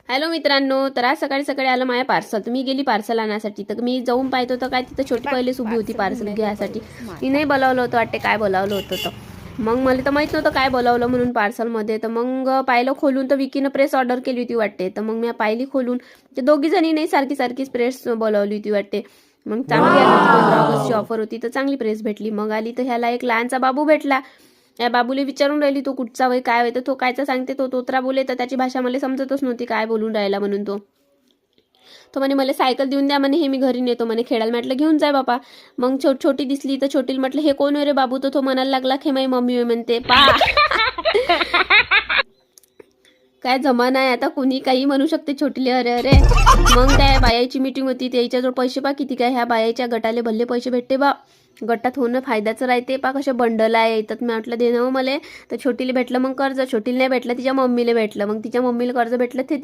Hello मित्रांनो, तर आज सकाळी सकाळी आलं माझ्या पार्सल. तर मी गेली पार्सल आणण्यासाठी. तर मी जाऊन पाहतो तर काय तिथं छोटी पहिलेच उभी होती पार्सल घ्यायसाठी. तिने बोलावलं होतं वाटते, काय बोलावलं होतं तर मग मला तर माहीत नव्हतं काय बोलावलं म्हणून पार्सलमध्ये. तर मग पाहिलं खोलून तर विकीनं प्रेस ऑर्डर केली होती वाटते. तर मग मी पाहिली खोलून, ते दोघी जणी नाही सारखीच प्रेस बोलावली होती वाटते. मग चांगली आली होती, 15 ऑगस्टची ऑफर होती तर चांगली प्रेस भेटली. मग आली तर ह्याला एक लहानचा बाबू भेटला. या बाबूला विचारून राहिली, तो कुठचा वय काय वय, तर तो कायचा सांगते, तो तोत्रा बोले. तर त्याची भाषा मला समजतच नव्हती काय बोलून राहिला म्हणून. तो म्हणे मला सायकल देऊन द्या म्हणे, हे मी घरी नेतो म्हणे खेळायला. म्हटलं घेऊन जाय बापा. मग छोटी दिसली तर छोटीला म्हटलं हे कोण आहे रे बाबू, तर तो म्हणायला लागला की माझी मम्मी म्हणते पा. काय जमाना आहे आता, कुणी काही म्हणू शकते छोटीले. अरे अरे. मग त्या बायाची मीटिंग होती, त्याच्याजवळ पैसे पा किती काय, ह्या बायाच्या गटाले भल्ले पैसे भेटते बा. गटात होणं फायद्याचं राहते पा, कसे बंडल आहे येतात. मी म्हटलं देणं मला. तर छोटीला भेटलं मग कर्ज, छोटीला नाही भेटलं तिच्या मम्मीला भेटलं. मग तिच्या मम्मीला कर्ज भेटलं ते